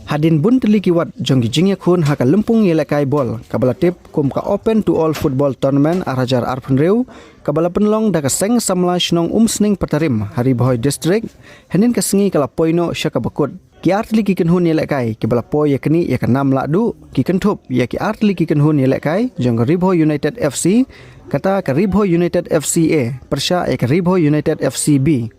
Hadin bun teliki wat jong jingya khun haka lempung yelekai bol kabala tip kum ka open to all football tournament arajar arpun reu kabala penlong da ka seng samla Shillong Sning Patarim hari Bhoi district henin ka Sngi kala poino syaka bakut ki artli ki kenhun yelekai kabala poi yakni ya kanam ladu ki kentup ya ki artli ki kenhun yelekai jong Bhoi United FC kata ka Bhoi United FCA persya ya ka Bhoi United FCB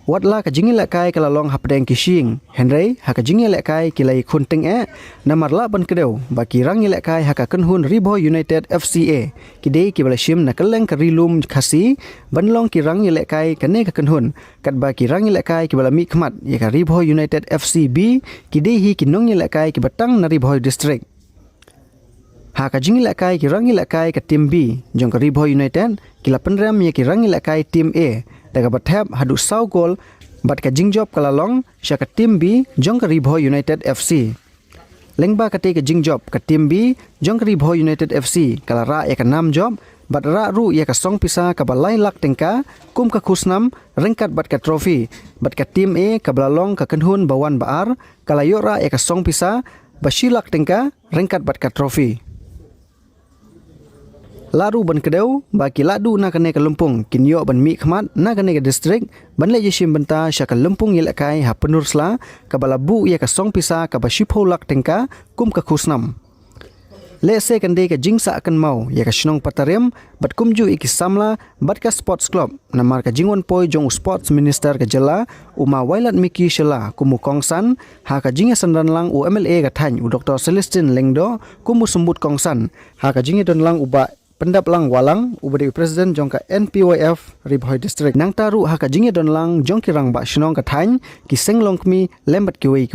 Watla ka jingil lakai kala long hapdeng kishing Henry haka jingil lakai kilai khunting namar la ban kedeu baki rang lakai haka kenhun Bhoi United FCA kidei ki balashim nakaleng ka rilum khasi banlong ki rang lakai kane ka kenhun kat baki rang lakai ki balami khmat ya ka Bhoi United FCB kidei hi kinong lakai ki batang na Bhoi district Haka jingil lakai ki rang lakai ka team B jong ka Bhoi United kila penram ya ki rang lakai team A daga bathap hadu sau gol bat ka jingjob kala long syaka team B jong ka Bhoi United FC lengba kate ka jingjob ka team B jong ka Bhoi United FC kala ra ya ka nam job bat ra ru ya ka song pisa ka balai lak tengka kum ka khusnam rengkat bat ka trofi bat ka team A ka balalong ka kenhun bawan baar kala yo ra ya ka song pisa basilak tengka rengkat bat ka trofi Laru ban kedeu baki ladu na kane ka lempung kinyo ban mi khmat na kane ka district ban le yishim bynta syaka lempung yelakai ha penursla ka balabu ya ka song pisa ka bashipho lak tengka kum ka khusnam le se kande ka jingsa akan mau ya ka Shillong Patarim bat kumju iki samla bat ka sports club namar ka jingwan poi jong sports minister ka jela uma wailat miki shela kumu kongsan ha ka jinga sandan lang u MLA ka thany u Dr Celestine Lengdo kumu sembut kongsan ha ka jinga don lang uba pendap lang walang ubadi presiden jongka NPYF Bhoi district nang taru haka jinge don lang jongki rang ba Shillong ka thany ki senglong kmi lembat kiwei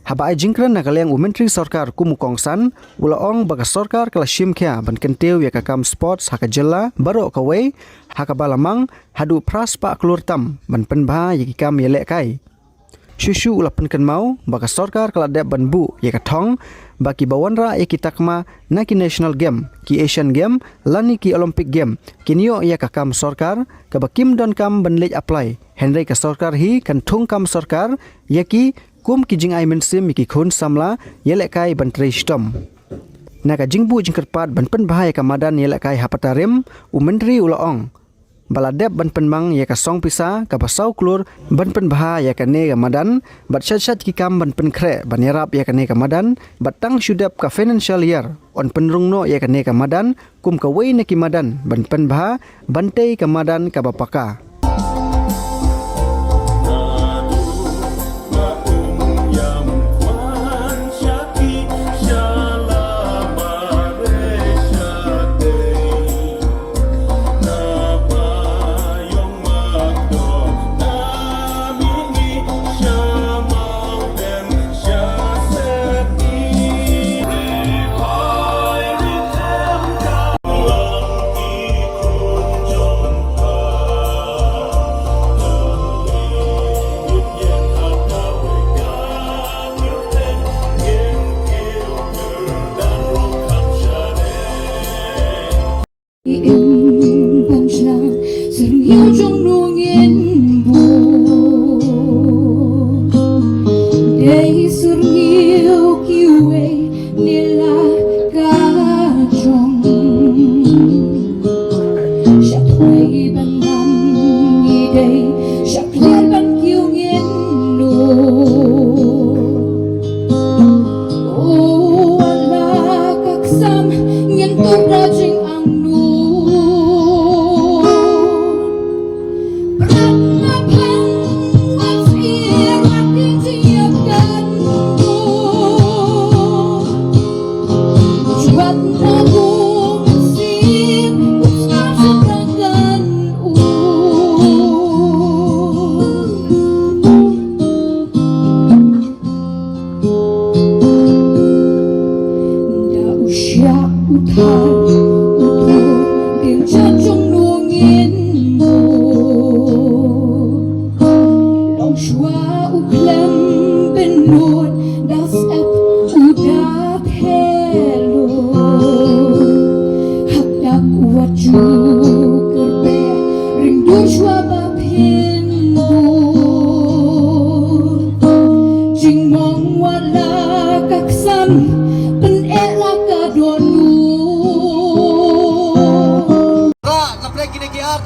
haba ai jingkran na kaleng Myntri sarkar kumu kongsan ulaong baga sarkar kala shim khya ban kenteu ya ka kam sports haka jela baro kawei haka balamang hadu praspa klur tam ban penbha ya ki kam yele kai Shushu ulapan kan mau baka sarkar kala dep ban bu ya ka thong baki bawanra ya ki takma na ki national game ki Asian game lani ki Olympic game kinyo ya ka kam sarkar ka bakim don kam ban lej apply Henry ka sarkar hi kan thung kam sarkar ya ki kum ki jing ai mensim ki khun samla yele kai ban tristom na ka jingbu jingkerpat ban pen bahaya ka Madan yele kai Patarim Myntri ulaong baladep ban penmang ya ka song pisa ka pasau klur ban pen bha ya ka ne ka Madan bat shat ki kam ban pen khre ban yarap ya ka ne ka Madan batang shudap ka financial year on penrungno ya ka ne ka Madan kum ka wei ne ki Madan ban pen bha bante ka Madan ka bapaka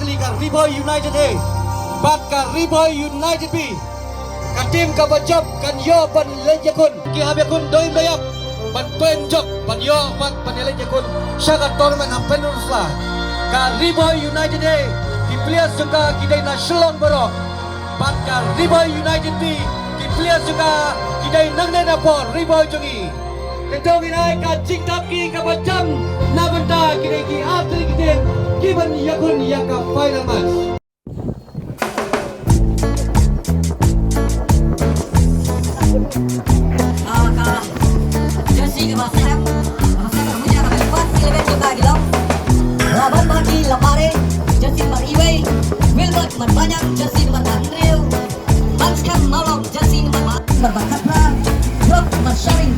kali ka Bhoi United A bat ka Bhoi United B ka tim ka bajab kan yo ban lejekun ki habekun doi bayap ban penjok ban yo bat ban lejekun syakat tournament happen rusla ka Bhoi United A ki players juga kidai na Shillong borok bat ka Bhoi United B ki players juga kidai nangne na por Bhoi jongi Ketua wilayah ka Jingshna ka bajam na bynta kidai ki atri kiden kiban yakun Iaka final match Haka jersey ke basah masa punya nak lepas eleven juga gilong lawan bagi lamare jersey nomor iway Wilbert nomor banyak jersey nomor Andrew Banskam Maulong jersey nomor Bakatra Rob nomor Sharing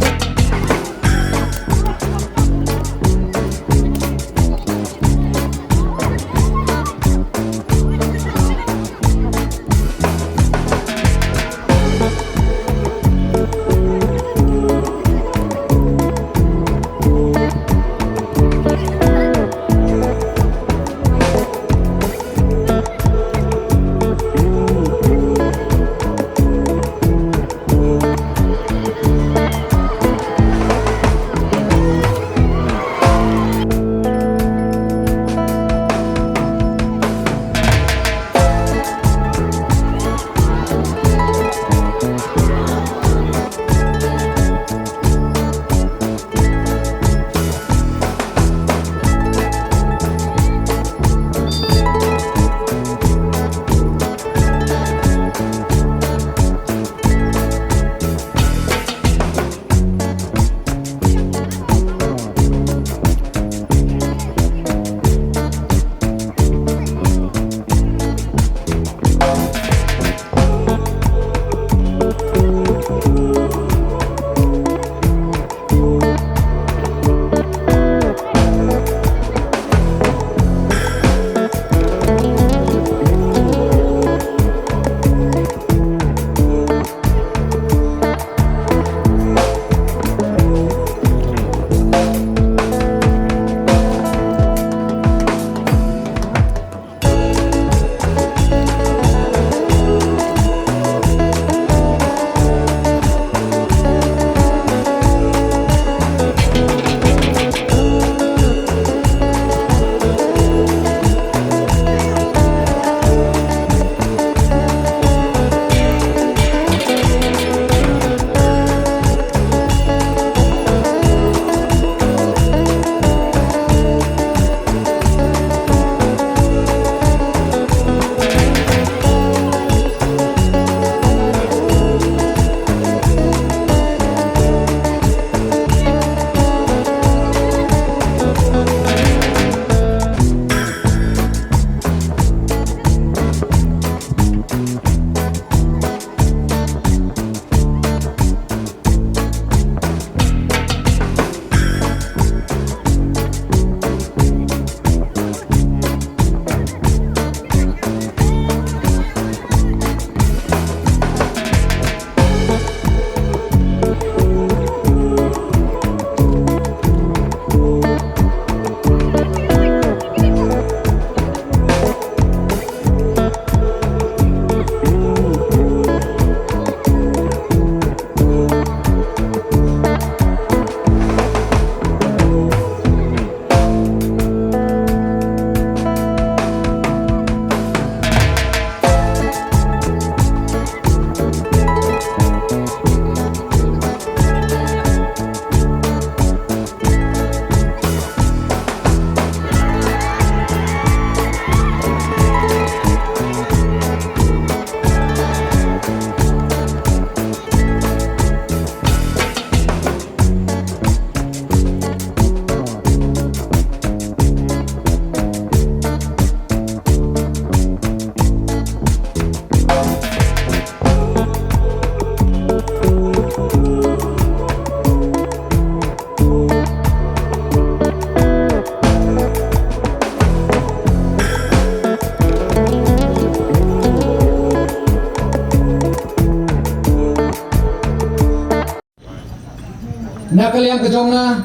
Nakaliang ke jong na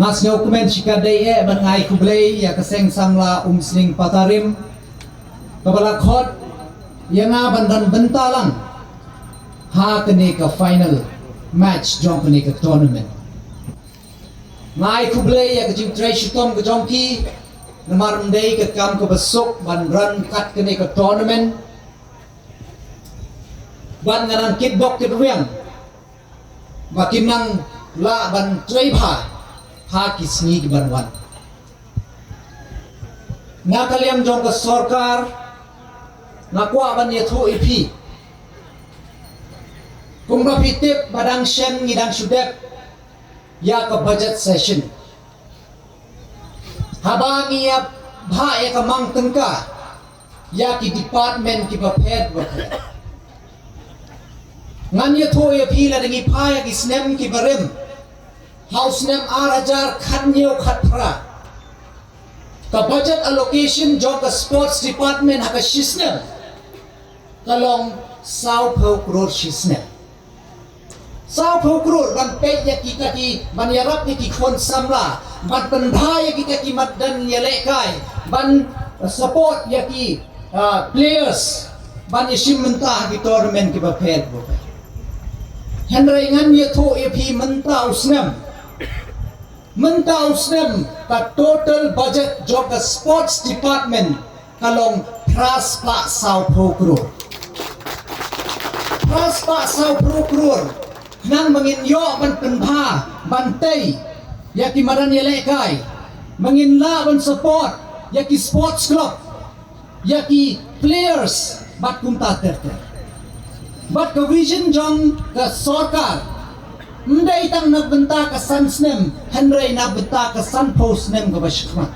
ngas ngau komen shikadai ban ngai kublei ya keseng samla sning Patarim kabala khot yang ban bentalang ha kene ka final match jong kene ka tournament ngai kublei ya kejing trai shitom ke jongki namar ndai ke kam ke besok ban run kat kene ka tournament ban ngaran kickbox ke ruang bakinang la ban sngewbha ha ki Sngi ban wan na kaliam jong ka sarkar na kwa ban ye thu ipi kung rapitip badang shen ngidang sudep ya ka budget session habangi ya bha ya ka mang tengka ya ki department ki baped baped ngan ye thu ye pi la dengi pha ya ki snem ki barim house nem arajar khat nyeu khat pra ka budget allocation jong ka sports department ha ka shisnem kalong sao phau crore shisnem sao phau crore ban pe ya ki ka ki ban yarap ni ki khon samla ban pendha ya ki ka ki Madan ya le kai ban support ya ki players ban ishim menta ki tournament ki ba phet bo henry ngan ye thu ye phi menta usnem ka total budget jog ka sports department kalong pras pa sao phau crore pras pa sao phau crore nang mangin yo ban penbha ban tei ya ki Madan ya le kai mangin la ban support ya ki sports club ya ki players bat kumta terter bat ka vision jong ka sarkar ndai tang nagbenta ka sansnem henry nagbenta ka sanposnem ka bashkma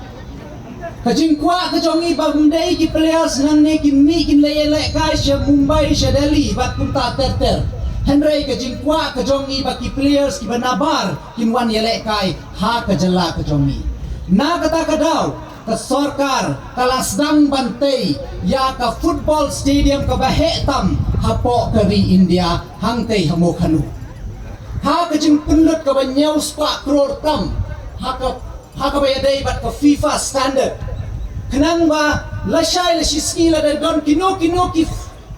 ka jingkwa ka jongi bagundai ki players nang ne ki mi kin le kai sha Mumbai sha Delhi bat kumta terter henry ka jingkwa ka jongi ba ki players ki banabar kin wan yele kai ha ka jala ka jongi na kata ka daw ka sarkar kalasdang bantay ya ka football stadium ka bahetam hapo kari India hangtay hamokhanu ha ka jing punlut ka banyaw spa crore tam ha ka bayaday bat ka FIFA standard kanang ba lashay lashiski la don kino ki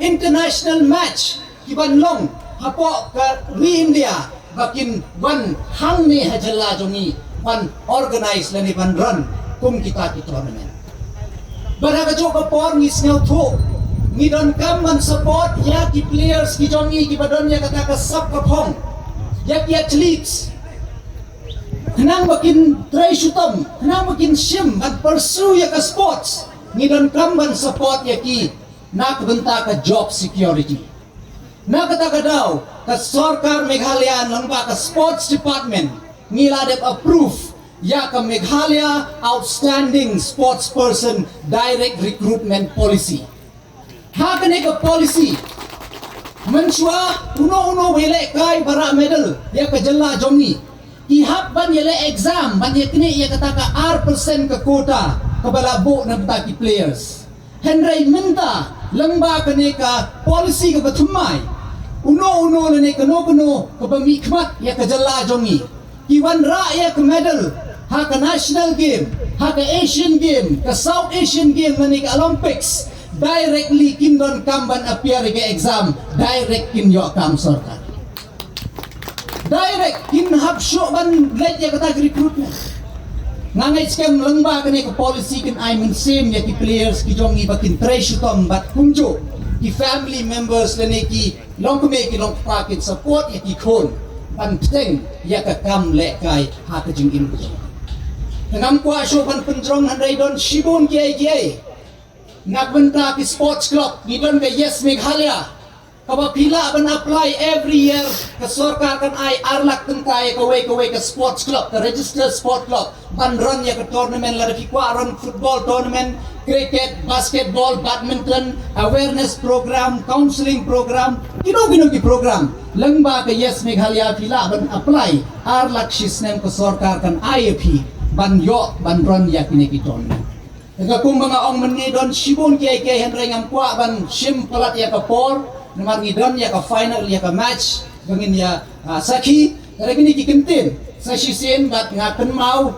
international match ki banlong hapo ka ri India bakin ban hang ni hajala jongi ban organize la ni ban run kum kita ki tournament baraga jo ka por ni sneu tho ni don kam man support ya ki players ki jongi ki badon ya kata ka sab ka phong ya ki athletes kanang bakin try shutam kanang bakin shim at pursue ya ka sports ni don kam man support ya ki nak benta ka job security na kata ka daw ka sarkar Meghalaya lamba ka sports department ngila dep approve ya ka Meghalaya outstanding sports person direct recruitment policy ha kane ka policy Menshua uno wele kai bara medal ya ka jalla jongi ihap ban yele exam ban yakni ya kata ka R% ka quota ka balabo na bata ki players henry minta lamba kane ka policy ka bathumai uno na ne kano ka bamikmat ya ka jalla jongi kiwan ra ya ka medal ha ka national game ha ka Asian game ka South Asian game na ni ka Olympics directly kindon kamban appear ke exam direct kin yo kam sarkar direct kin hab show ban let ya kata recruitment ngangai scam lengba kene ke policy kin I mean same ya ki players ki jongi bakin try shutom bat kumjo ki family members lene ki longkme ki longpa kin support ya ki khon ban teng ya ka kam le kai ha ka jing in ngam kwa show ban penjong handai don shibon kiai nagbenta ki sports club gidon ka yes Meghalaya kaba pila ban apply every year ka sarkar kan ay arlak tengkay ka way ka sports club ka registered sport club ban run ya ka tournament la ki kwa run football tournament cricket basketball badminton awareness program counseling program kino ki program lengba ka yes Meghalaya pila ban apply arlak shisnem ka sarkar kan IAP ban yo ban run ya kini ki tournament kung mga ong mani don shibon kay henry ngam kwa ban shim palat ya ka por namar ngidon ya ka final ya ka match gangin ya saki kare gini ki kentin sa shisin bat ngakan mau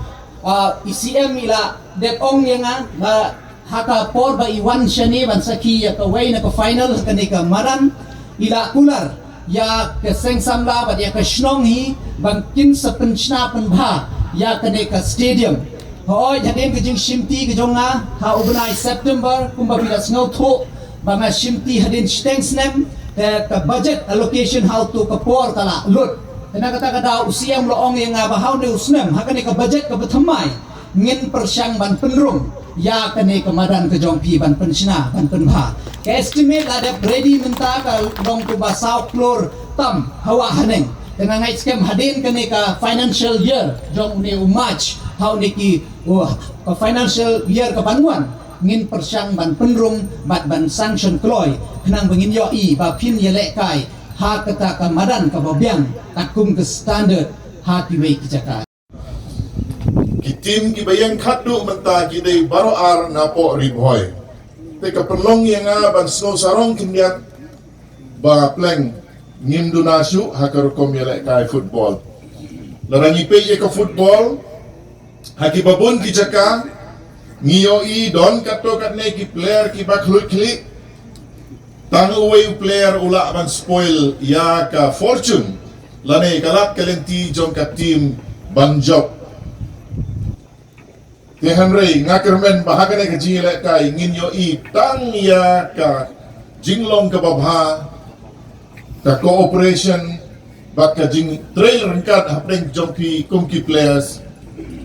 ICM ila det ong yang ba Haka por ba iwan shani ban saki ya ka way na ka final kani ka Madan ila Kular ya ka sengsamla ba ya ka Shillong hi ban kin sa penchna penbha ya kani ka stadium Hoi hadin ke Jingshna ke jonga ha organize September kumba bila Nongpoh ba ma shimti hadin stengsnem ka budget allocation how to kapor kala lut kena kata kada usiam loong yang bahau ne usnem ha kani ka budget ka bethamai ngin persyang ban penrum ya kani ka Madan ke jongpi ban penshna ban penbha ka estimate ada ready menta ka dong tu basau klor tam hawa haneng dengan ngai scam hadin kani ka financial year jong ne March how niki ka financial year ka banguan ngin persyang ban penrung bat ban sanction kloy kenang bengin yo I ba pin yelek kai ha kata ka Madan ka babiang takum ke standard ha kiwei kijaka ki tim ki bayang khatu menta ki dei baro ar na po ri Bhoi te ka perlong yang ban snow sarong kinyak ba pleng ngim dunasu hakar kom yelek kai football larangi pe ye ka football haki babun ki jaka ngiyo I don kato katne ki player ki baklut klik tang away player ula ban spoil ya ka fortune lane kalat kalenti jong ka team ban job te Henry ngakermen bahagane ka jingile kai nginyo I tang ya ka jinglong ka babha ka cooperation bak ka jing trail rengkat hapeng jong ki kumki players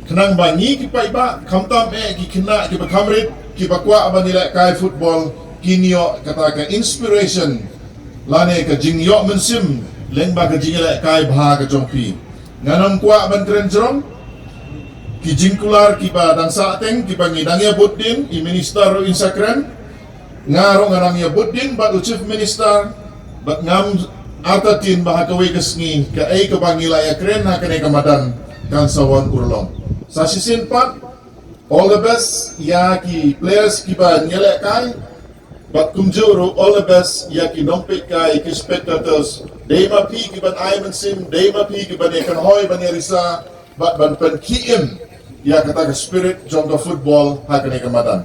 kenang bangi ki pai ba kamtam ki kena ki bakamrit ki bakwa abanila kai football kinyo kata ka inspiration lane ka jingyo mensim leng ba ka jingila kai bha ka jongpi nganam kwa ban kren jong ki jingkular ki ba dang sa teng ki bangi dangya buddin I minister ro insakran ngaro ngarangya buddin ba chief minister bat ngam artatin ba ka we ka Sngi ka ay ka bangila ya kren na kane ka Madan kan sawan Urlong sa sisin pat all the best ya ki players ki ba nyele kai but kumjuro all the best ya ki Nongpoh kai ki spectators they ma pi ki ban I mensim they ma pi ki ban kan hoy ban risa but ban pen kiim ya kata ka spirit jong ka football ha ka Madan